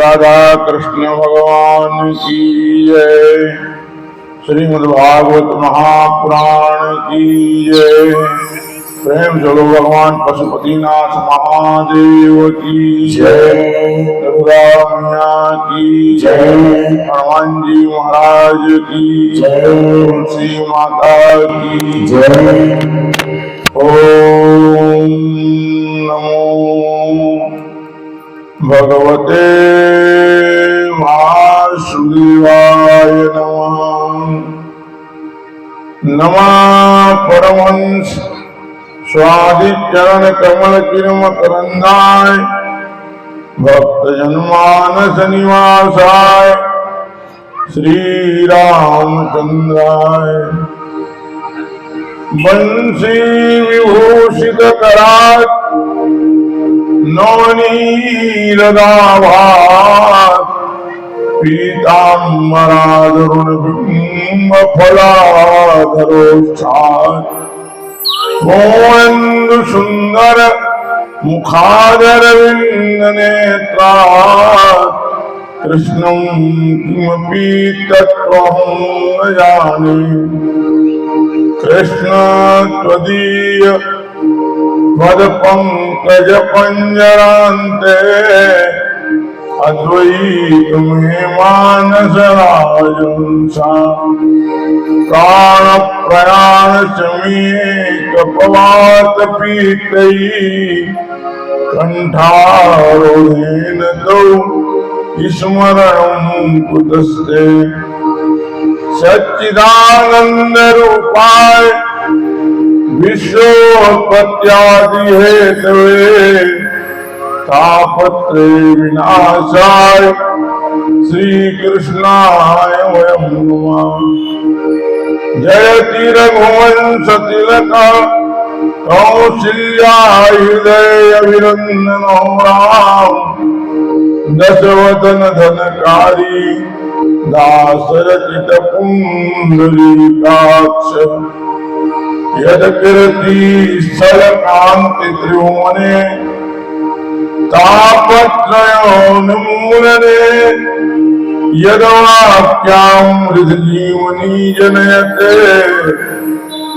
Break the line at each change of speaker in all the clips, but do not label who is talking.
राधा कृष्ण भगवान की जय। श्रीमद्भागवत महापुराण की जय। प्रेम चलो भगवान पशुपतिनाथ महादेव की जय। दुर्गा मैया की जय। हनुमान जी महाराज की जय। तुलसी माता की जय। ओम नमो भगवते वासुदेवाय नमः। नमः परमहंस स्वादिचरण कमल किरम करंदाय भक्त जनमानस निवासाय श्री रामचंद्राय। बंसी विभूषित करात नवनीरदाभात पीताम्बराधरुणबिम्ब फलाधरोष्ठात् मोहन्दु सुंदर मुखादरविन्द नेत्रात् कृष्णं किमपि तत्त्वं न जाने। कृष्ण त्वदीय पद पंकज पंजरान्ते अद्वैत में मानस राजंसा प्राण प्रयाण समेत पवात पीतई कंठारोहेन दो स्मरणं कुतस्ते। सच्चिदानंद रूपाय विश्वोत्पत्त्यादि हेतवे तापत्रय विनाशाय श्री कृष्णाय वयं नमः। जयति रघुवंश तिलक कौसल्यायुधे अभिनंदनो राम। दशवदन धनकारी दाशरथित पुंडरीकाक्ष। यदकीर्ति स्थल कांति त्रिभुवने तापत्रयोन्मूलने यद्वाक्यामृत जीवनी जनयते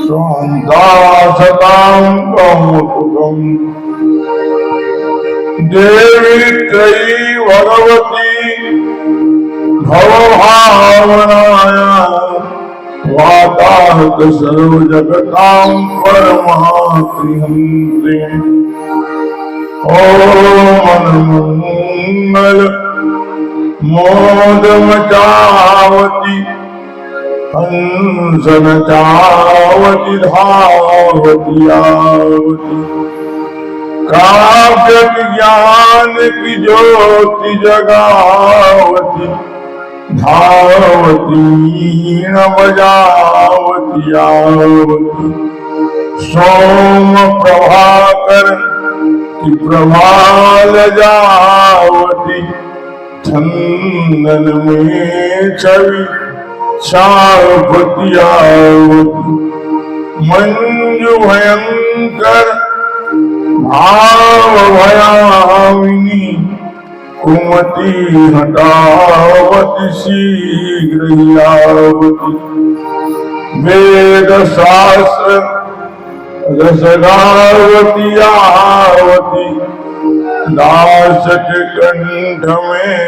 स्वान्तासतां कौतुकम्। देवी त्रयी भगवती भवभावनाया वाताहत सर्वजगतां परमात्रिहन्त्रि। ओम मंगल मोदमचावती हंसन चावती धावती आवती। काव्य ज्ञान की ज्योति जगावती धावती न बजावती आवती। सोम प्रभाकर की प्रभाल जावती चंदन में छवि छावती आवती। मंजु भयंकर भाव भयाविनी कुमति हटावती शीघ्र आवती। वेद शास्त्र रसगावती आवती दास के कंठ में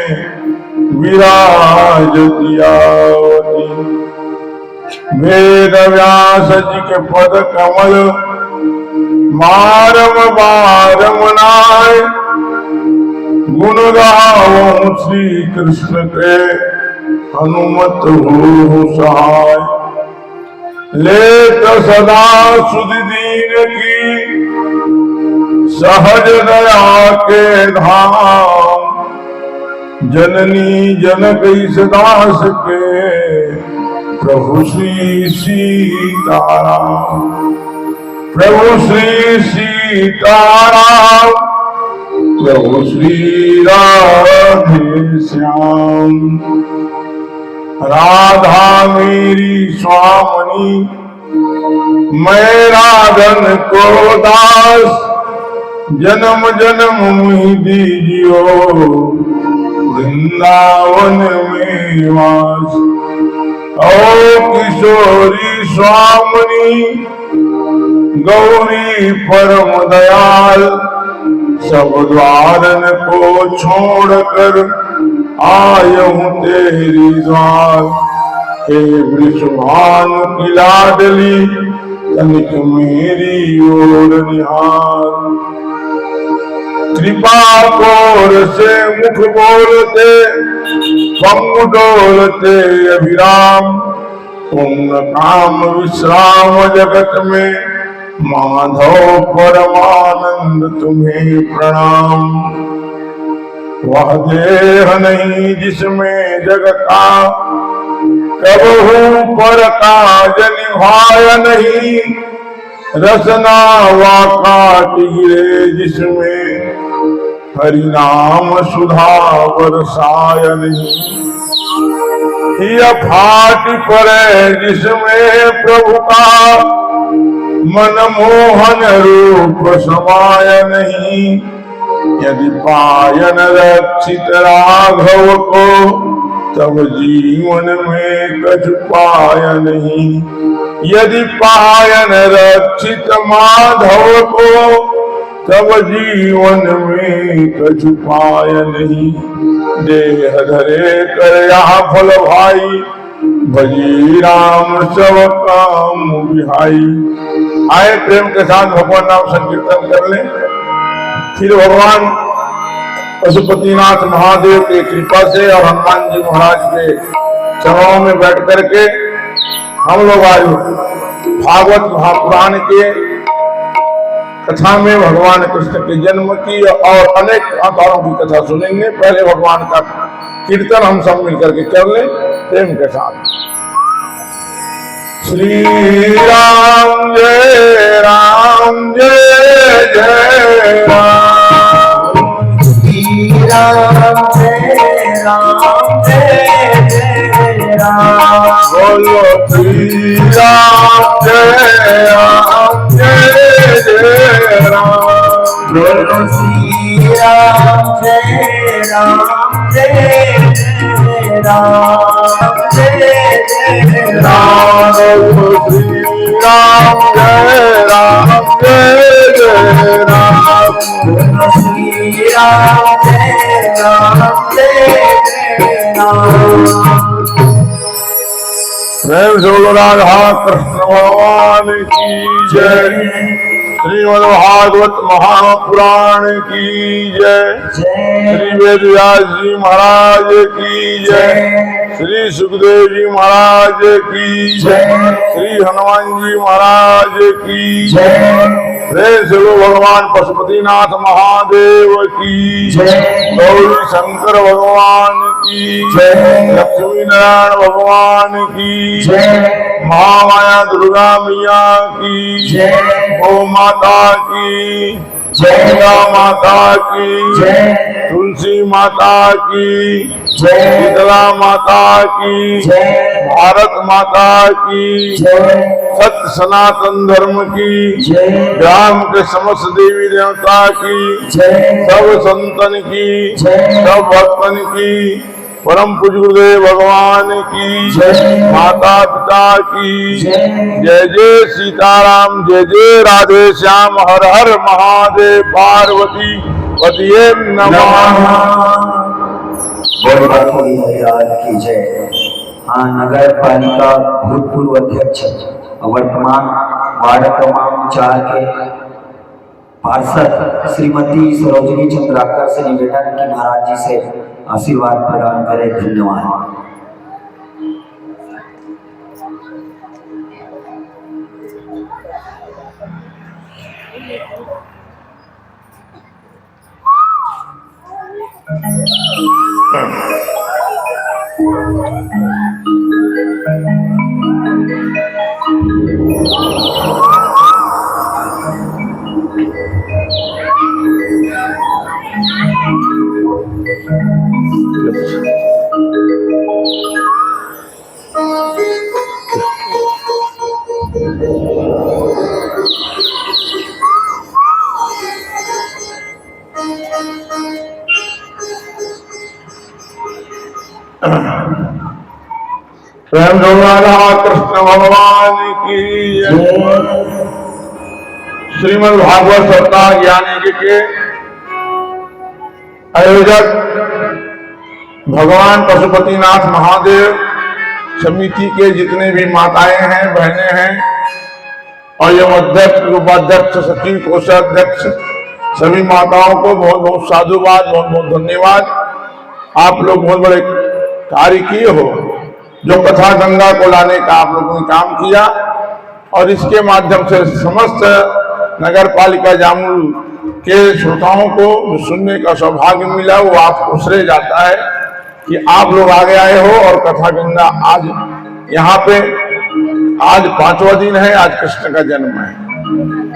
विराजती आवती। वेद व्यास जी के पद कमल मारम बारम नाय। गुण गाओ श्री कृष्ण के हनुमत हो सहाय। लेत सदा सुधि दीन की सहज दया के धाम। जननी जनक इस दास के प्रभु श्री सीताराम। प्रभु श्री सीताराम प्रभु श्री राधे श्याम। राधा मेरी स्वामनी मैं राधन को दास। जन्म जन्म मुहि दीजियो वृंदावन में वास। ओ किशोरी स्वामिनी गौरी परम दयाल, सब द्वारन को छोड़कर आयहूँ तेरी द्वार। हे वृषभानु की लाडली, तनिक मेरी ओर निहार। कृपा कोर से मुख बोलते, पंग डोलते अभिराम। पूर्ण काम विश्राम जगत में, माधव परमानंद तुम्हें प्रणाम। वह देह नहीं जिसमें जग का, कबहू पर काज निभाया नहीं। रसना वाकाट गिरे जिसमें, हरि नाम सुधा बरसाया नहीं। यह फाट पड़े जिसमें प्रभु का, मनमोहन रूप समाया नहीं। यदि पायन रक्षित राघव को, तब जीवन में कछु पाया नहीं। यदि पायन रक्षित माधव को, तब जीवन में कछु पाया नहीं। देह धरे कर यहाँ फल भाई, भजी राम सब काम विहाई। आए प्रेम के साथ भगवान नाम संकीर्तन कर लें। फिर भगवान पशुपतिनाथ महादेव की कृपा से और हनुमान जी महाराज के चरणों में बैठ करके हम लोग आज भागवत महापुराण के कथा में भगवान कृष्ण के जन्म की और अनेक अवतारों की कथा सुनेंगे। पहले भगवान का कीर्तन हम सब मिलकर के कर लें प्रेम के साथ। श्री राम जय राम जय जय राम। श्री राम जय राम जय जय राम। बोलो श्री राम जय राम जय जय राम। बोलो श्री राम जय राम जय जय राम जय जय राम। श्री राम जय राम जय जय राम। श्री राम जय राम जय जय राम। प्रेम से बोलो राधा कृष्ण भगवान की जय। श्रीमद् भागवत महापुराण की जय। श्री वेद व्यास जी महाराज की जय। श्री सुखदेव जी महाराज की जय। श्री हनुमान जी महाराज की जय। प्रेम से भगवान पशुपतिनाथ महादेव की जय। गौरी शंकर भगवान की जय। लक्ष्मी नारायण भगवान की जय। महामाया दुर्गा मैया की जय। गौ माता की जय। माता की जय। तुलसी माता की जय। शीतला माता की जय। भारत माता की जय। सत्य सनातन धर्म की जय। राम के समस्त देवी देवता की जय। सब संतन की जय। सब भक्तन की, परम पूज्य गुरुदेव भगवान की जय। माता पिता की जय। जय जय सीताराम, जय जय राधे श्याम, हर हर महादेव, पार्वती पतिये नमः।
महाराज की जय। हाँ, नगर पालिका भूतपूर्व अध्यक्ष वर्तमान वार्ड क्रमांक 4 के पार्षद श्रीमती सरोजनी चंद्राकर से निवेदन की महाराज जी से आशीर्वाद प्रदान करें। धन्यवाद।
प्रेम राधा कृष्ण भगवान की जय। श्रीमद् भागवत सप्ताह ज्ञान यज्ञ के आयोजक भगवान पशुपतिनाथ महादेव समिति के जितने भी माताएं हैं, बहनें हैं, और एवं अध्यक्ष, उपाध्यक्ष, सचिव, कोषाध्यक्ष, सभी माताओं को बहुत बहुत साधुवाद, बहुत बहुत धन्यवाद। आप लोग बहुत बड़े कार्य किए हो, जो कथा गंगा को लाने का आप लोगों ने काम किया, और इसके माध्यम से समस्त नगर पालिका जामुल के श्रोताओं को जो सुनने का सौभाग्य मिला, वो आपको श्रेय जाता है कि आप लोग आगे आए हो। और कथा गंगा आज यहाँ पे आज 5वां दिन है, आज कृष्ण का जन्म है,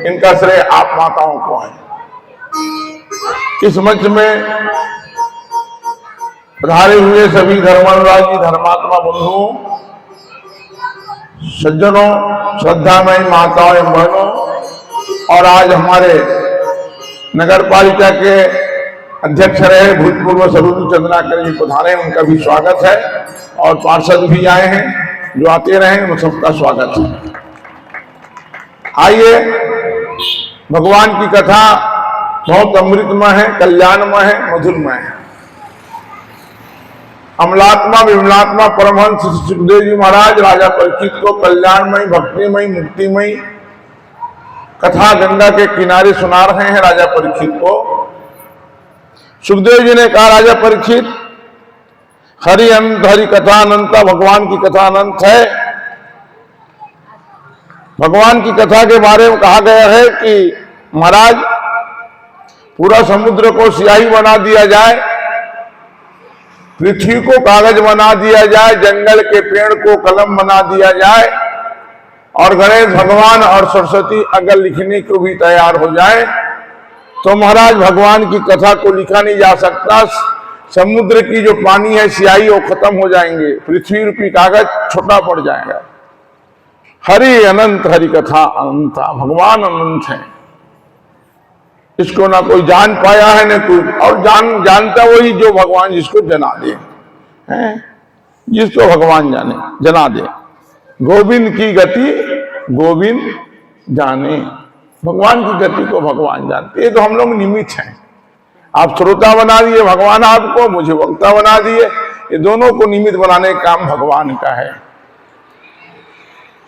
इनका श्रेय आप माताओं को है। इस मंच में पधारे हुए सभी धर्मानुरागी, धर्मात्मा बंधुओं, सज्जनों, श्रद्धामयी माताओं एवं बहनों, और आज हमारे नगर पालिका के अध्यक्ष रहे भूतपूर्व सरोज चंद्राकर जी पधारे, उनका भी स्वागत है, और पार्षद भी आए हैं, जो आते रहे उन सबका स्वागत है। आइए, भगवान की कथा बहुत अमृतमय है, कल्याणमय है, मधुरमय है। अमलात्मा विमलात्मा परमहंस सुखदेव जी महाराज राजा परीक्षित को कल्याणमय, भक्तिमय, मुक्तिमय कथा गंगा के किनारे सुना रहे हैं। राजा परीक्षित को सुखदेव जी ने कहा, राजा परीक्षित, हरि अनंत, हरि कथा अनंत, भगवान की कथा अनंत है। भगवान की कथा के बारे में कहा गया है कि महाराज, पूरा समुद्र को स्याही बना दिया जाए, पृथ्वी को कागज बना दिया जाए, जंगल के पेड़ को कलम बना दिया जाए, और गणेश भगवान और सरस्वती अगर लिखने को भी तैयार हो जाए, तो महाराज भगवान की कथा को लिखा नहीं जा सकता। समुद्र की जो पानी है, स्याही, वो खत्म हो जाएंगे, पृथ्वी रूपी कागज छोटा पड़ जाएगा। हरि अनंत, हरि कथा अनंत, भगवान अनंत है, इसको ना कोई जान पाया है ना कोई, और जानता वही जो भगवान जिसको जना दे, हैं, जिसको भगवान जना दे। गोविंद की गति गोविंद जाने, भगवान की गति को भगवान जानते। ये तो हम लोग निमित्त हैं। आप श्रोता बना दिए भगवान, आपको, मुझे वक्ता बना दिए, ये दोनों को निमित्त बनाने का काम भगवान का है।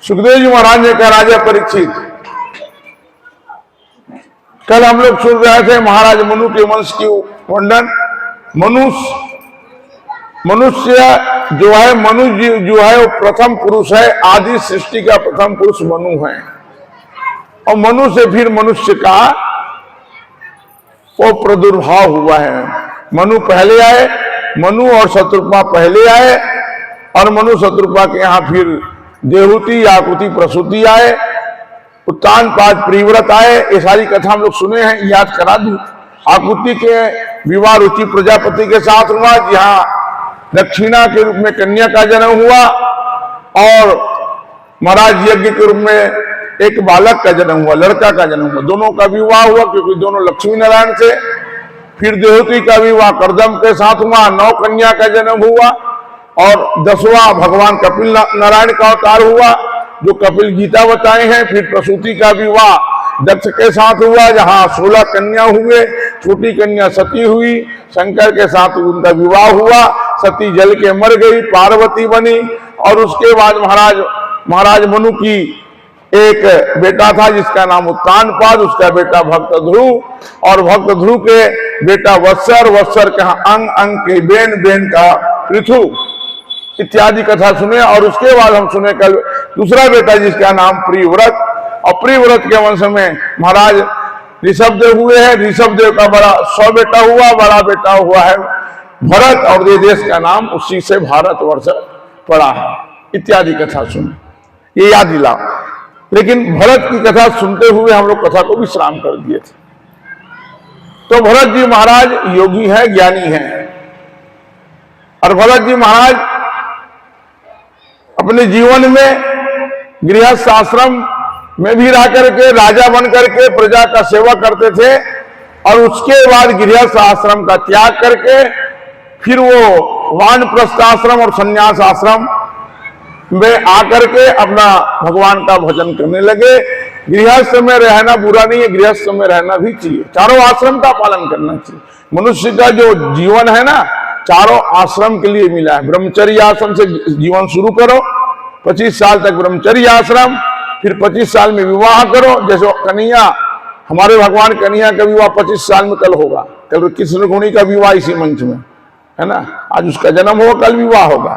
सुखदेव जी महाराज ने कहा, राजा परीक्षित, कल हम लोग सुन रहे थे महाराज मनु के वंश की वर्णन। मनुष्य जो है, मनु जो है वो प्रथम पुरुष है, आदि सृष्टि का प्रथम पुरुष मनु है, और मनु से फिर मनुष्य का वो प्रादुर्भाव हुआ है। मनु पहले आए, मनु और शत्रुपा पहले आए, और मनु शत्रुपा के यहाँ फिर देवहूति, आकुति, प्रसूति आए, उत्तान पाद, प्रिव्रत आए। ये सारी कथा हम लोग सुने हैं, याद करा दूं। आकुति के विवाह रुचि प्रजापति के साथ हुआ, जहाँ दक्षिणा के रूप में कन्या का जन्म हुआ, और महाराज यज्ञ के रूप में एक बालक का जन्म हुआ, लड़का का जन्म हुआ। दोनों का विवाह हुआ क्योंकि दोनों लक्ष्मी नारायण से। फिर देवहूति का विवाह करदम के साथ हुआ, 9 कन्या का जन्म हुआ, और 10वां भगवान कपिल नारायण का अवतार हुआ, जो कपिल गीता बताए हैं। फिर प्रसूति का विवाह दक्ष के साथ हुआ, जहां 16 कन्या हुए, छोटी कन्या सती हुई, शंकर के साथ उनका विवाह हुआ, सती जल के मर गई, पार्वती बनी। और उसके बाद महाराज मनु की एक बेटा था जिसका नाम उत्तान पाद, उसका बेटा भक्त ध्रुव, और भक्त ध्रुव के बेटा वत्सर, वत्सर के अंग अंग के बेन का पृथु, इत्यादि कथा सुने। और उसके बाद हम सुने कल दूसरा बेटा जिसका नाम प्रिव्रत, और प्रिव्रत के वंश में महाराज ऋषभदेव हुए हैं। ऋषभदेव का बड़ा 100 बेटा हुआ, बड़ा बेटा हुआ है भरत, और ये देश का नाम उसी से भारतवर्ष पड़ा है, इत्यादि कथा सुने, ये याद दिला। लेकिन भरत की कथा सुनते हुए हम लोग कथा को विश्राम कर दिए थे। तो भरत जी महाराज योगी है, ज्ञानी है, और भरत जी महाराज अपने जीवन में गृहस्थ आश्रम में भी रह करके, राजा बन करके प्रजा का सेवा करते थे, और उसके बाद गृहस्थ आश्रम का त्याग करके फिर वो वानप्रस्थ आश्रम और संन्यास आश्रम में आकर के अपना भगवान का भजन करने लगे। गृहस्थ में रहना बुरा नहीं है, गृहस्थ में रहना भी चाहिए, चारों आश्रम का पालन करना चाहिए। मनुष्य का जो जीवन है ना, चारों आश्रम के लिए मिला है। ब्रह्मचर्य आश्रम से जीवन शुरू करो, 25 साल तक ब्रह्मचर्य आश्रम, फिर 25 साल में विवाह करो। जैसे कन्हैया, हमारे भगवान कन्हैया का विवाह 25 साल में कल होगा, कल कृष्ण रुक्मिणी का विवाह इसी मंच में है ना, आज उसका जन्म होगा, कल विवाह होगा।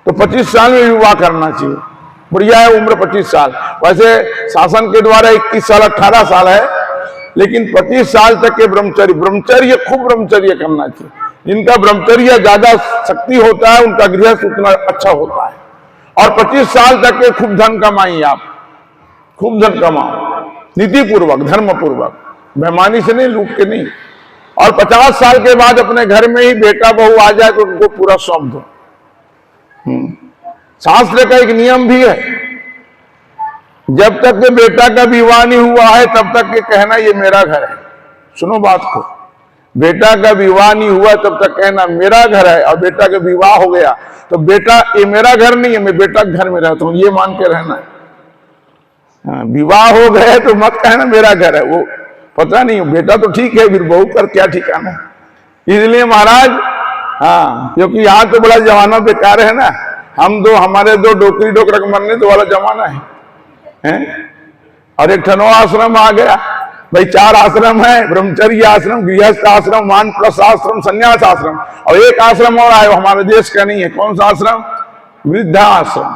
तो 25 साल में विवाह करना चाहिए, बढ़िया है उम्र 25 साल। वैसे शासन के द्वारा 21 साल 18 साल है, लेकिन 25 साल तक के ब्रह्मचर्य खूब ब्रह्मचर्य करना चाहिए। जिनका ब्रह्मचर्य ज्यादा शक्ति होता है उनका गृहस्थ उतना अच्छा होता है। और 25 साल तक के खूब धन कमाइए, आप खूब धन कमाओ, नीति पूर्वक धर्म पूर्वक, बेईमानी से नहीं, लूट के नहीं। और 50 साल के बाद अपने घर में ही बेटा बहू आ जाए तो उनको पूरा सौंप दो। शास्त्र का एक नियम भी है, जब तक के बेटा का विवाह नहीं हुआ है तब तक के कहना ये मेरा घर है। सुनो बात को, बेटा का विवाह नहीं हुआ तब तक कहना मेरा घर है, और बेटा का विवाह हो गया तो बेटा ये मेरा घर नहीं है, मैं बेटा के घर में रहता हूं, ये मान के रहना है। विवाह हो गए तो मत कहना मेरा घर है, वो पता नहीं, बेटा तो ठीक है, फिर बहू कर क्या ठिकाना। इसलिए महाराज, हाँ, क्योंकि यहाँ तो बड़ा जमाना बेकार है ना, हम दो हमारे दो डोकरी डोकरक मरने दो वाला जमाना है? और एक ठनो आश्रम आ गया भाई, 4 आश्रम है, ब्रह्मचर्य आश्रम, गृहस्थ आश्रम, वानप्रस्थ आश्रम, संन्यास आश्रम, और एक आश्रम और आया, हमारे देश का नहीं है। कौन सा आश्रम? वृद्धा आश्रम।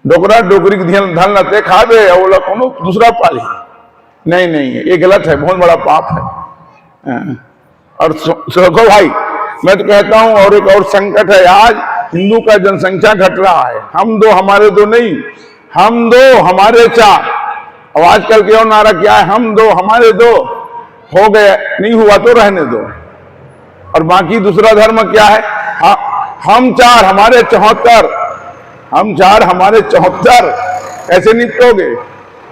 डोकरा डोकरी धन लते खा दे और कोनो दूसरा पाली, नहीं नहीं, ये गलत है, बहुत बड़ा पाप है। और सुखो भाई, मैं तो कहता हूं, और एक और संकट है, आज हिंदू का जनसंख्या घट रहा है। हम दो हमारे दो नहीं, हम दो हमारे 4। अब आजकल के और नारा क्या है? हम दो हमारे 2 हो गए, नहीं हुआ तो रहने दो। और बाकी दूसरा धर्म क्या है? हम 4 हमारे 74, हम 4 हमारे 74, ऐसे निपटोगे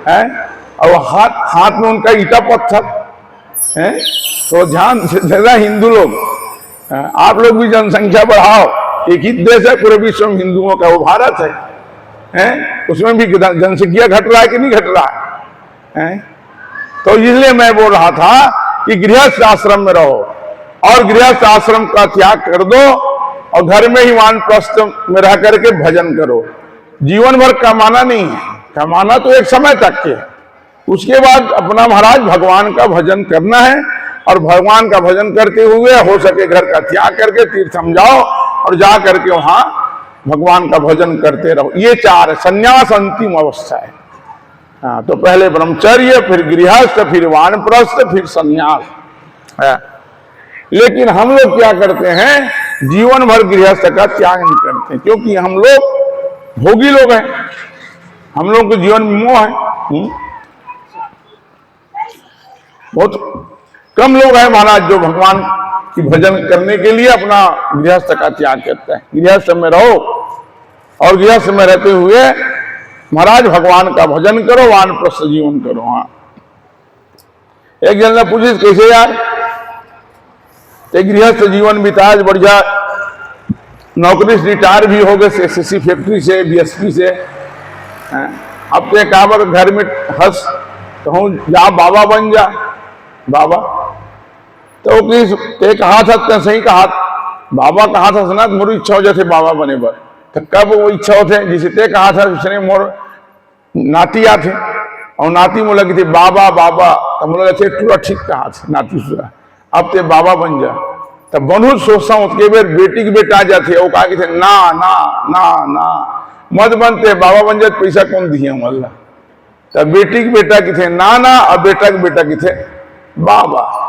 हैं? और हाथ में उनका ईटा पत्थर है। तो ध्यान से ज्यादा हिंदू लोग, आप लोग भी जनसंख्या बढ़ाओ, एक ही देश है पूरे विश्व में हिंदुओं का, वो भारत है? उसमें भी जनसंख्या घट रहा है कि नहीं घट रहा है? तो इसलिए मैं बोल रहा था कि गृहस्थ आश्रम में रहो, और गृहस्थ आश्रम का त्याग कर दो, और घर में ही वानप्रस्थ में रह करके भजन करो। जीवन भर कमाना नहीं है, कमाना तो एक समय तक के, उसके बाद अपना महाराज भगवान का भजन करना है। और भगवान का भजन करते हुए हो सके घर का त्याग करके तीर्थम जाओ, और जा करके वहां भगवान का भजन करते रहो। ये 4 संन्यास अंतिम अवस्था है। हाँ, तो पहले ब्रह्मचर्य, फिर गृहस्थ, फिर वानप्रस्थ, फिर संन्यास। लेकिन हम लोग क्या करते हैं? जीवन भर गृहस्थ का त्याग नहीं करते, क्योंकि हम लोग भोगी लोग हैं, हम लोग के जीवन में मोह है। बहुत कम लोग हैं महाराज जो भगवान की भजन करने के लिए अपना गृहस्थ का त्याग करता है। गृहस्थ में रहो, और गृहस्थ में रहते हुए महाराज भगवान का भजन करो, वानप्रस्थ जीवन करो। हाँ, एक जन ने पूछी कैसे यार, गृहस्थ जीवन बिताया, बढ़िया नौकरी से रिटायर भी हो गए, एसएससी फैक्ट्री से, बीएसपी से। अब तो कहा घर में हंस कहूं जा बाबा बन जा, बाबा तो ते कहा था, सही कहा, बाबा कहा था सना मोर इच्छा हो जाते बाबा बने बर। तो कब वो इच्छा होते जिसे ते कहा था उसने मोर नाती आते, और नाती मोला की थी बाबा बाबा, तो मोला पूरा ठीक कहा था नाती सुरा, अब ते बाबा बन जा। तब बहुत सोचता हूँ उसके बेर बेटी के बेटा जाते, वो कहा कि थे ना ना ना ना मत बनते, बाबा बन जाते पैसा कौन दिए अल्लाह। तब बेटी के बेटा की थे ना ना, और बेटा के बेटा की थे बाबा।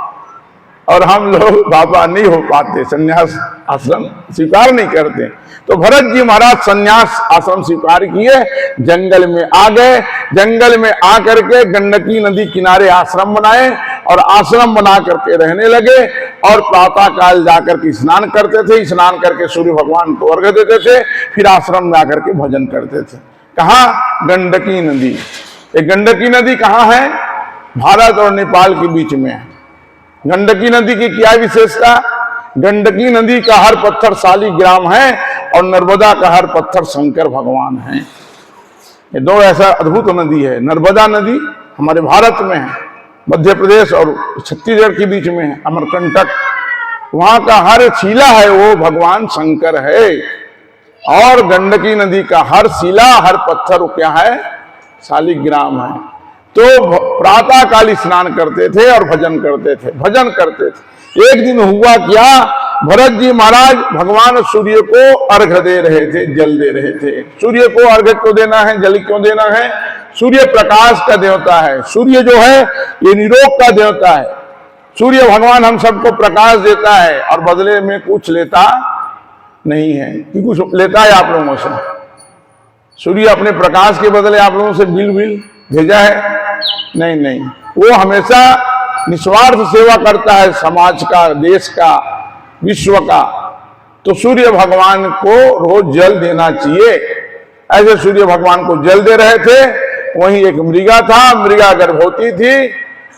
और हम लोग बाबा नहीं हो पाते, संन्यास आश्रम स्वीकार नहीं करते। तो भरत जी महाराज संन्यास आश्रम स्वीकार किए, जंगल में आ गए, जंगल में आकर के गंडकी नदी किनारे आश्रम बनाए, और आश्रम बना करके रहने लगे। और प्रातः काल जाकर के स्नान करते थे, स्नान करके सूर्य भगवान को अर्घ्य देते थे, फिर आश्रम में आकर के भजन करते थे। कहाँ? गंडकी नदी। ये गंडकी नदी कहाँ है? भारत और नेपाल के बीच में है। गंडकी नदी की क्या विशेषता? गंडकी नदी का हर पत्थर शालिग्राम है और नर्मदा का हर पत्थर शंकर भगवान है। ये दो ऐसा अद्भुत नदी है। नर्मदा नदी हमारे भारत में है, मध्य प्रदेश और छत्तीसगढ़ के बीच में है, अमरकंटक। वहां का हर शिला है वो भगवान शंकर है, और गंडकी नदी का हर शिला हर पत्थर क्या है, शालिग्राम है। तो प्रातः काल स्नान करते थे और भजन करते थे। एक दिन हुआ क्या, भरत जी महाराज भगवान सूर्य को अर्घ्य दे रहे थे, जल दे रहे थे। सूर्य को अर्घ्य क्यों देना है, जल क्यों देना है? सूर्य प्रकाश का देवता है। सूर्य जो है ये निरोग का देवता है। सूर्य भगवान हम सबको प्रकाश देता है और बदले में कुछ लेता नहीं है कि कुछ लेता है आप लोगों से। सूर्य अपने प्रकाश के बदले आप लोगों से बिल भेजा है? नहीं, वो हमेशा निस्वार्थ सेवा करता है, समाज का, देश का, विश्व का। तो सूर्य भगवान को रोज जल देना चाहिए। ऐसे सूर्य भगवान को जल दे रहे थे। वहीं एक मृगा था, मृगा गर्भवती थी।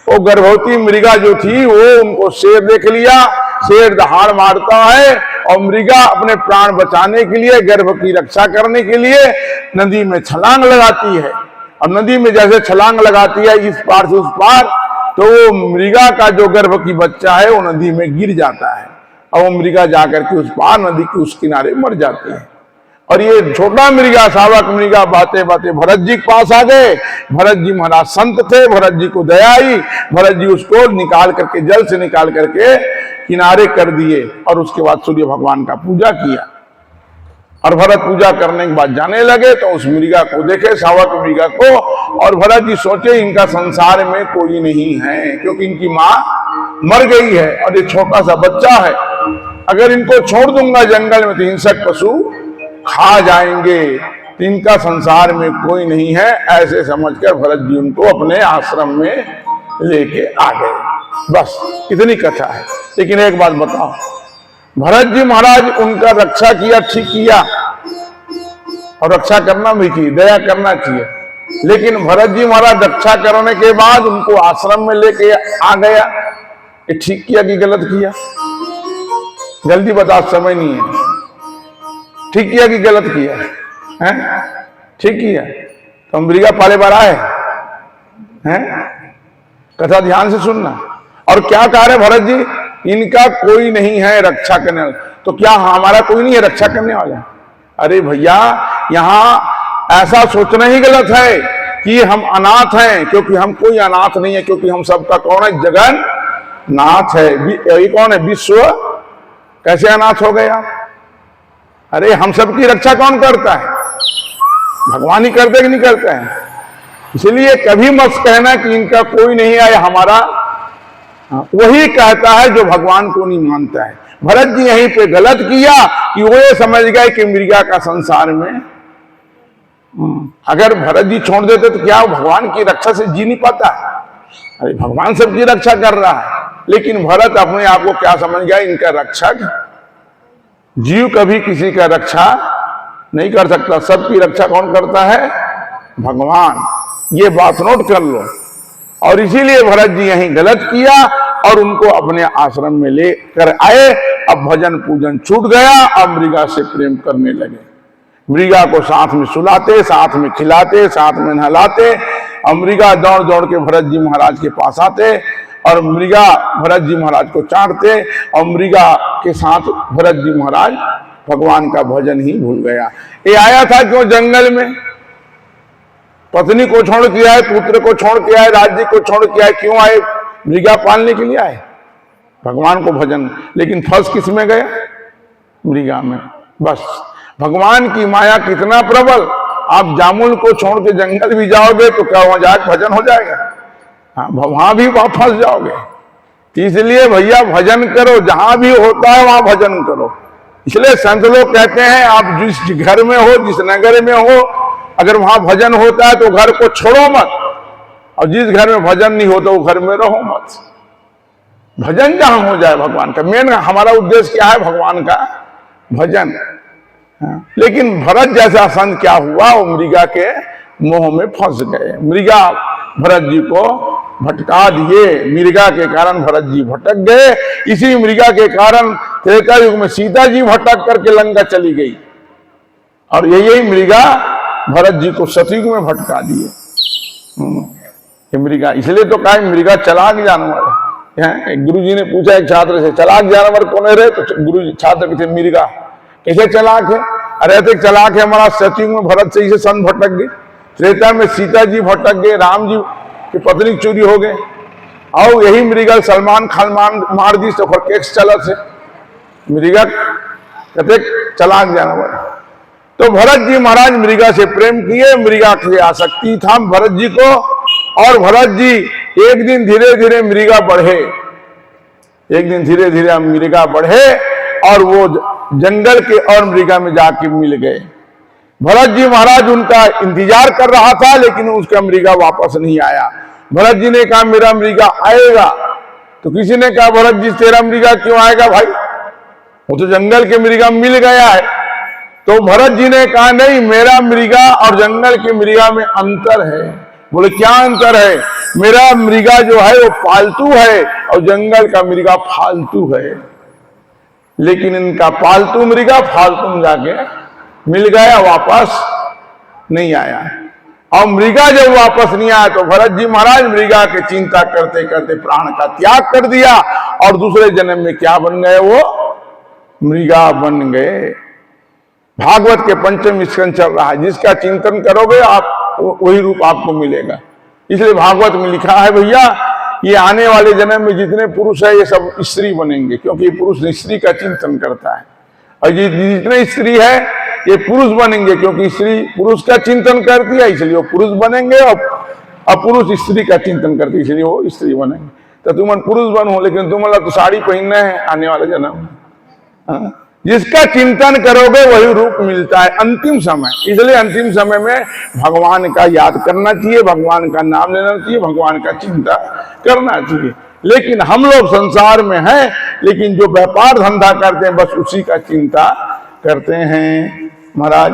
वो गर्भवती मृगा जो थी वो उनको शेर देख लिया। शेर दहाड़ मारता है और मृगा अपने प्राण बचाने के लिए, गर्भ की रक्षा करने के लिए नदी में छलांग लगाती है। और नदी में जैसे छलांग लगाती है इस पार से उस पार, तो वो मृगा का जो गर्भ की बच्चा है वो नदी में गिर जाता है और वो मृगा जाकर के उस पार नदी के उस किनारे मर जाती है। और ये छोटा मृगा, सावक मृगा बाते बाते भरत जी के पास आ गए। भरत जी महाराज संत थे, भरत जी को दया आई। भरत जी उसको निकाल करके, जल से निकाल करके किनारे कर दिए और उसके बाद सूर्य भगवान का पूजा किया। और भरत पूजा करने के बाद जाने लगे तो उस मृगा को देखे, सावक मृगा को, और भरत जी सोचे इनका संसार में कोई नहीं है, क्योंकि इनकी माँ मर गई है और ये छोटा सा बच्चा है। अगर इनको छोड़ दूंगा जंगल में तो हिंसक पशु खा जाएंगे, तो इनका संसार में कोई नहीं है। ऐसे समझकर भरत जी उनको अपने आश्रम में लेके आ गए। बस इतनी कथा है। लेकिन एक बात बताओ, भरत जी महाराज उनका रक्षा किया, ठीक किया, और रक्षा करना भी चाहिए, दया करना चाहिए। लेकिन भरत जी महाराज रक्षा करने के बाद उनको आश्रम में लेके आ गया, ये ठीक किया कि गलत किया? जल्दी बता, समय नहीं है। ठीक किया कि गलत किया है? ठीक किया। तो मृगा पाले बार आए हैं। कथा ध्यान से सुनना। और क्या कह रहे भरत जी, इनका कोई नहीं है रक्षा करने वाला। तो क्या हमारा कोई नहीं है रक्षा करने वाला? अरे भैया, यहां ऐसा सोचना ही गलत है कि हम अनाथ हैं, क्योंकि हम कोई अनाथ नहीं है, क्योंकि हम सबका कौन है? जगन नाथ है। ये कौन है? विश्व। कैसे अनाथ हो गए आप? अरे हम सबकी रक्षा कौन करता है? भगवान ही करते कि नहीं करते हैं? इसलिए कभी मत कहना कि इनका कोई नहीं है, हमारा। वही कहता है जो भगवान को नहीं मानता है। भरत जी यहीं पे गलत किया कि वो ये समझ गए कि मृगा का संसार में, अगर भरत जी छोड़ देते तो क्या भगवान की रक्षा से जी नहीं पाता? अरे भगवान सबकी रक्षा कर रहा है। लेकिन भरत अपने आप को क्या समझ गया? इनका रक्षक। जीव कभी किसी का रक्षा नहीं कर सकता, सबकी रक्षा कौन करता है? भगवान। ये बात नोट कर लो। और इसीलिए भरत जी यहीं गलत किया और उनको अपने आश्रम में लेकर आए। अब भजन पूजन छूट गया, अब मृगा से प्रेम करने लगे। मृगा को साथ में सुलाते, साथ में खिलाते, साथ में नहलाते। और मृगा दौड़ दौड़ के भरत जी महाराज के पास आते और मृगा भरत जी महाराज को चाटते। और मृगा के साथ भरत जी महाराज भगवान का भजन ही भूल गया। ये आया था क्यों जंगल में? पत्नी को छोड़ के आए, पुत्र को छोड़ के आए, राज्य को छोड़ के आए। क्यों आए? मृगा पालने के लिए आए, भगवान को भजन। लेकिन फंस किस में गया? मृगा में। बस भगवान की माया कितना प्रबल। आप जामुन को छोड़ के जंगल भी जाओगे तो क्या वहां जाकर भजन हो जाएगा? हाँ, वहां भी आप फंस जाओगे। इसलिए भैया भजन करो, जहां भी होता है वहां भजन करो। इसलिए संत लोग कहते हैं आप जिस घर में हो, जिस नगर में हो, अगर वहां भजन होता है तो घर को छोड़ो मत, और जिस घर में भजन नहीं होता वो घर में रहो मत। भजन जहां हो जाए भगवान का। मेन हमारा उद्देश्य क्या है? भगवान का भजन। लेकिन भरत जैसा संत क्या हुआ? वो मृगा के मोह में फंस गए। मृगा भरत जी को भटका दिए। मृगा के कारण भरत जी भटक गए। इसी मृगा के कारण त्रेता युग में सीता जी भटक करके लंका चली गई, और यही मृगा भरत जी को सतयुग में भटका दिए। ये मृगा इसलिए तो कहा मृगा चालाक जानवर है। एक गुरु जी ने पूछा एक छात्र से, चालाक जानवर कौन है रे? तो गुरु जी छात्र के थे मृगा। कैसे चालाक है? अरे तो चालाक है हमारा, सतयुग में भरत से सन भटक गई, त्रेता में सीता जी भटक गए, राम जी की पत्नी चोरी हो गए, और यही मृगा सलमान खान मार दी तो केस चला से। मृगा कहते चालाक जानवर। तो भरत जी महाराज मृगा से प्रेम किए, मृगा की आसक्ति था भरत जी को, और भरत जी एक दिन धीरे धीरे मृगा बढ़े, एक दिन धीरे धीरे मृगा बढ़े, और वो जंगल के और मृगा में जाके मिल गए। भरत जी महाराज उनका इंतजार कर रहा था, लेकिन उसका मृगा वापस नहीं आया। भरत जी ने कहा मेरा मृगा आएगा, तो किसी ने कहा भरत जी तेरा मृगा क्यों आएगा भाई, वो तो जंगल के मृगा मिल गया है। तो भरत जी ने कहा नहीं, मेरा मृगा और जंगल के मृगा में अंतर है। बोले क्या अंतर है? मेरा मृगा जो है वो पालतू है, और जंगल का मृगा फालतू है। लेकिन इनका पालतू मृगा फालतू में जाके मिल गया, वापस नहीं आया। और मृगा जब वापस नहीं आया तो भरत जी महाराज मृगा की चिंता करते करते प्राण का त्याग कर दिया, और दूसरे जन्म में क्या बन गए? वो मृगा बन गए। भागवत के पंचम स्कंद चल रहा है, जिसका चिंतन करोगे आप वही रूप आपको मिलेगा। इसलिए भागवत में लिखा है भैया, ये आने वाले जन्म में जितने पुरुष है ये सब स्त्री बनेंगे, क्योंकि ये पुरुष स्त्री का चिंतन करता है, और ये जितने स्त्री है ये पुरुष बनेंगे, क्योंकि स्त्री पुरुष का चिंतन करती है, इसलिए वो पुरुष बनेंगे, और पुरुष स्त्री का चिंतन करती है, इसलिए वो स्त्री बनेंगे। तो तुम पुरुष बनो, लेकिन तुम्हारा तो साड़ी पहनना है आने वाले जन्म में। जिसका चिंतन करोगे वही रूप मिलता है अंतिम समय। इसलिए अंतिम समय में भगवान का याद करना चाहिए, भगवान का नाम लेना चाहिए, भगवान का चिंता करना चाहिए। लेकिन हम लोग संसार में हैं, लेकिन जो व्यापार धंधा करते हैं बस उसी का चिंता करते हैं। महाराज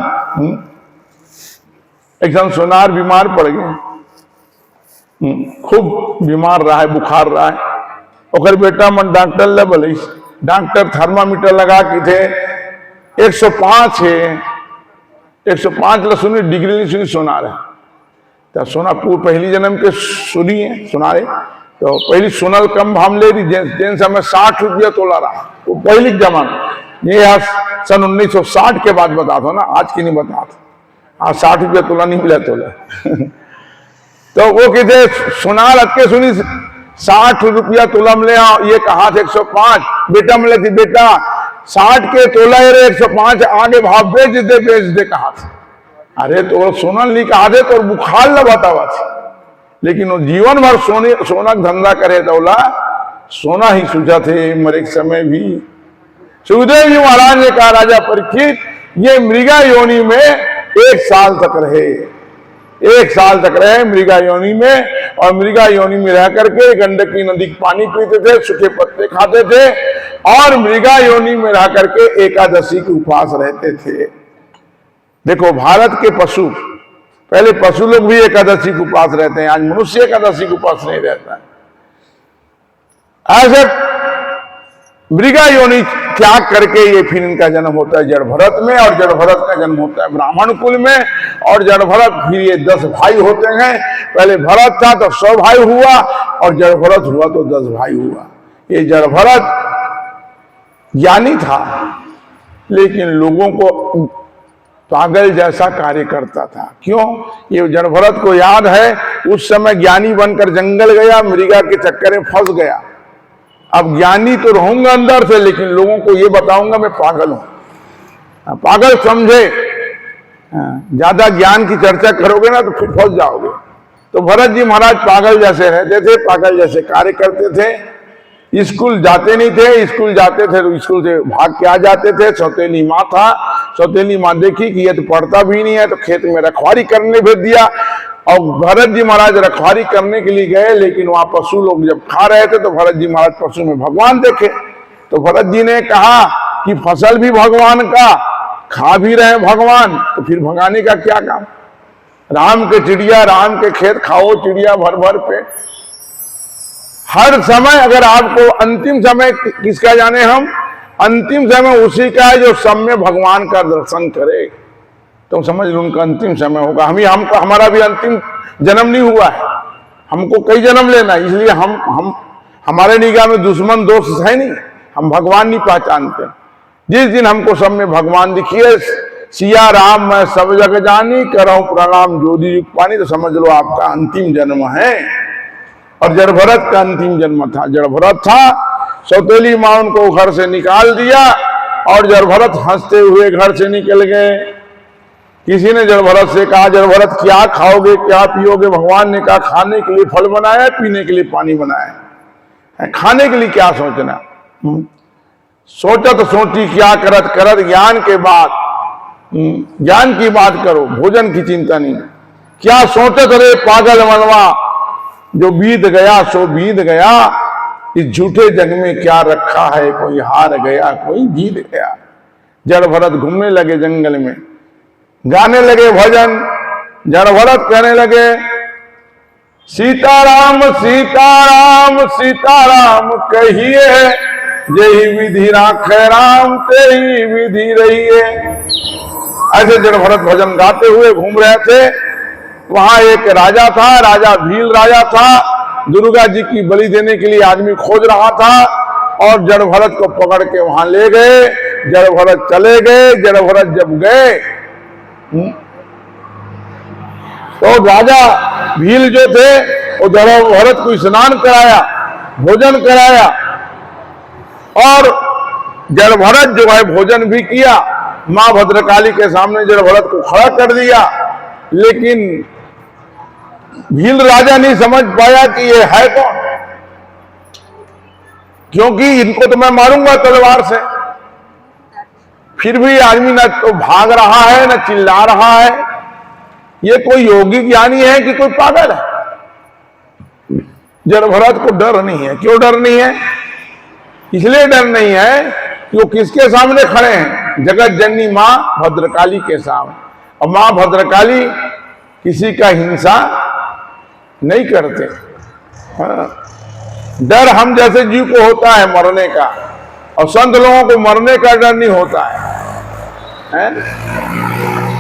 एकदम सोनार बीमार पड़ गए, खूब बीमार रहा है, बुखार रहा है। और बेटा मन डॉक्टर ले बोले, डॉक्टर थर्मामीटर लगा के थे 105 है, 105 सुनी डिग्री नहीं सुनी सोनार है। तो सोना पहली जन्म के सुनी है सोनारे, तो पहली सोनल कम हम ले रही जिन समय 60 रुपया तोला रहा, वो पहली जमाना। ये सन 1960 के बाद बता दो ना, आज की नहीं बता दो। आज 60 रुपया तोला नहीं मिला तोला। तो वो कहते सोनार अटके सुनी 60 रुपया तोला मिले, ये कहा था 105। बेटा मिले थी बेटा 60 के तोला 105 आगे भाव बेच दे कहा था। अरे तो सोना नहीं कहा थे तो बुखार ल बतावा थी, लेकिन वो जीवन भर सोना धंधा करे तोला सोना ही सूझा थे मरे समय भी। सुखदेव जी महाराज ने कहा राजा परीक्षित ये मृगा योनि में 1 साल तक रहे, 1 साल तक रहे मृगा योनि में, और मृगा योनि में रह करके गंडकी नदी का पानी पीते थे, सूखे पत्ते खाते थे, और मृगा योनि में रह करके एकादशी के उपवास रहते थे। देखो भारत के पशु, पहले पशु लोग भी एकादशी के उपवास रहते हैं, आज मनुष्य एकादशी के उपवास नहीं रहता। ऐसे मृगा योनि त्याग करके ये फिर इनका जन्म होता है जड़ भरत में, और जड़ भरत का जन्म होता है ब्राह्मण कुल में, और जड़ भरत फिर ये 10 भाई होते हैं। पहले भरत था तो 100 भाई हुआ, और जड़ भरत हुआ तो 10 भाई हुआ। ये जड़ भरत ज्ञानी था, लेकिन लोगों को पागल जैसा कार्य करता था। क्यों? ये जड़ भरत को याद है उस समय ज्ञानी बनकर जंगल गया, मृगा के चक्कर में फंस गया। अब ज्ञानी तो रहूंगा अंदर से, लेकिन लोगों को ये बताऊंगा मैं पागल हूं। पागल समझे, ज्यादा ज्ञान की चर्चा करोगे ना तो फिर फंस जाओगे। तो भरत जी महाराज पागल जैसे रहते थे, पागल जैसे कार्य करते थे। स्कूल जाते नहीं थे, स्कूल जाते थे तो स्कूल से भाग के आ जाते थे। सौतेली माँ था, सौतेली माँ देखी कि ये तो पढ़ता भी नहीं है, तो खेत में रखवारी करने भेज दिया। और भरत जी महाराज रखवारी करने के लिए गए, लेकिन वहां पशु लोग जब खा रहे थे तो भरत जी महाराज पशु में भगवान देखे। तो भरत जी ने कहा कि फसल भी भगवान का, खा भी रहे भगवान, तो फिर भगाने का क्या काम? राम के चिड़िया, राम के खेत खाओ चिड़िया भर भर पेट। हर समय अगर आपको अंतिम समय किसका जाने, हम अंतिम समय उसी का है जो सब में भगवान का दर्शन करे। तो समझ लो उनका अंतिम समय होगा। हमको हमारा भी अंतिम जन्म नहीं हुआ है, हमको कई जन्म लेना, इसलिए हम हमारे निगाह में दुश्मन दोस्त है नहीं, हम भगवान नहीं पहचानते। जिस दिन हमको सब में भगवान दिखिए, सिया राम मैं सब जग जानी, करऊं प्रणाम जोधी युग पानी, तो समझ लो आपका अंतिम जन्म है। और जड़ भरत का अंतिम जन्म था। जड़ भरत था, सौतेली मां उनको घर से निकाल दिया और जड़ भरत हंसते हुए घर से निकल गए। किसी ने जड़ भरत से कहा, जड़ भरत क्या खाओगे क्या पियोगे? भगवान ने कहा खाने के लिए फल बनाया, पीने के लिए पानी बनाया, खाने के लिए क्या सोचना। सोचत सोची क्या करत करत ज्ञान के बाद, ज्ञान की बात करो, भोजन की चिंता नहीं। क्या सोचत रे पागल मनवा, जो बीत गया सो बीत गया, इस झूठे जग में क्या रखा है, कोई हार गया कोई जीत गया। जड़ भरत घूमने लगे जंगल में, गाने लगे भजन। जड़ भरत कहने लगे सीताराम सीताराम सीताराम कहिए, जही विधि राखे राम तेही विधि रहिए। ऐसे जड़ भरत भजन गाते हुए घूम रहे थे। वहां एक राजा था, राजा भील राजा था, दुर्गा जी की बलि देने के लिए आदमी खोज रहा था और जड़ भरत को पकड़ के वहां ले गए। जड़ भरत चले गए। जड़ भरत जब गए तो राजा भील जो थे वो जड़ भरत को स्नान कराया, भोजन कराया और जड़ भरत जो है भोजन भी किया। मां भद्रकाली के सामने जड़ भरत को खड़ा कर दिया, लेकिन भील राजा नहीं समझ पाया कि ये है कौन, क्योंकि इनको तो मैं मारूंगा तलवार से। फिर भी आदमी न तो भाग रहा है न चिल्ला रहा है। ये कोई योगी ज्ञानी है कि कोई पागल है? जड़ भरत को डर नहीं है। क्यों डर नहीं है? इसलिए डर नहीं है कि वो किसके सामने खड़े हैं? जगत जननी मां भद्रकाली के सामने। और मां भद्रकाली किसी का हिंसा नहीं करते। हाँ। डर हम जैसे जीव को होता है मरने का, और संत लोगों को मरने का डर नहीं होता है।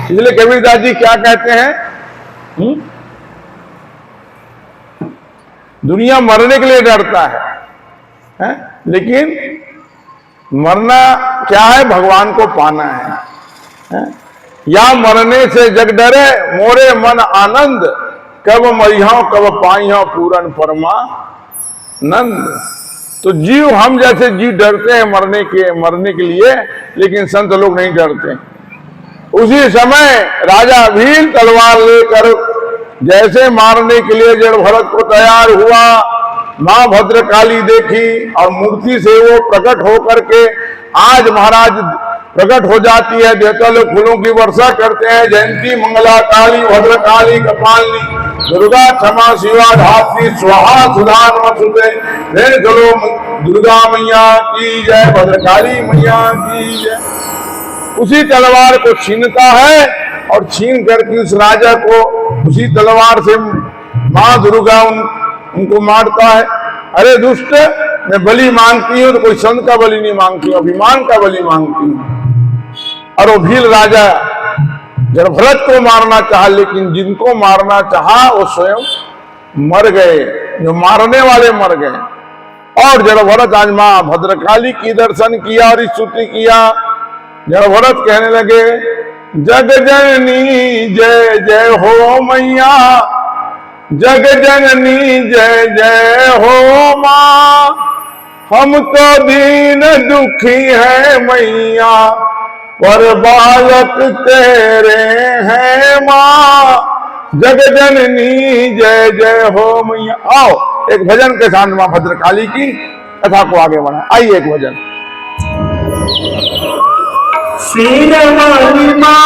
इसलिए कबीरदास जी क्या कहते हैं, दुनिया मरने के लिए डरता है, लेकिन मरना क्या है? भगवान को पाना है। या मरने से जग डरे मोरे मन आनंद, कब मरिया कब पाइया पूरन परमानंद। तो जीव हम जैसे जीव डरते हैं मरने के लिए, लेकिन संत लोग नहीं डरते। उसी समय राजा भील तलवार लेकर जैसे मारने के लिए जड़ भरत को तैयार हुआ, मां भद्रकाली देखी और मूर्ति से वो प्रकट होकर के आज महाराज प्रकट हो जाती है। देवता लोग फूलों की वर्षा करते हैं। जयंती मंगला काली भद्रकाली कपालिनी, दुर्गा क्षमा शिवा धात्री स्वाहा सुधान मसुदे। चलो दुर्गा मैया की जय, भद्रकाली मैया की जय। उसी तलवार को छीनता है और छीन करके उस राजा को उसी तलवार से मां दुर्गा उनको मारता है। अरे दुष्ट, मैं बलि मांगती हूं तो कोई संत का बलि नहीं मांगती हूं, अभिमान का बलि मांगती हूं। और वो भील राजा जड़ भरत को मारना चाहा, लेकिन जिनको मारना चाहा वो स्वयं मर गए, जो मारने वाले मर गए। और जड़ भरत आज मां भद्रकाली की दर्शन किया और स्तुति किया। जड़ भरत कहने लगे जग जननी जय जय हो मैया, जग जननी जय जय हो मां, हम तो दीन दुखी है मैया, पर बालक तेरे हैं मां, जग जननी जय जय हो मैया। आओ एक भजन के साथ मां भद्रकाली की कथा को आगे बढ़ा। आइए एक भजन।
सिर वाली मां,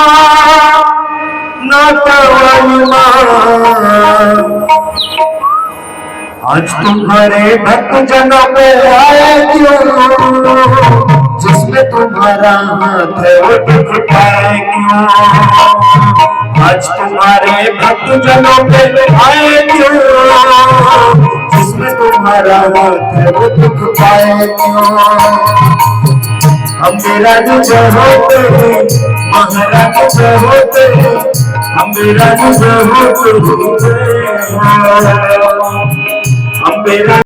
नाथ वाली मां, आज तुम्हारे भक्त जनों पे आए क्यों, जिसमें तुम्हारा हाथ है वो दिखताए क्यों। आज तुम्हारे भक्त जनों पे आए क्यों, जिसमें तुम्हारा हाथ वो दुख पाए क्यों। अम्बे राजू जय होते महाराज जय होते, अम्बे राजू जय होते, अम्बे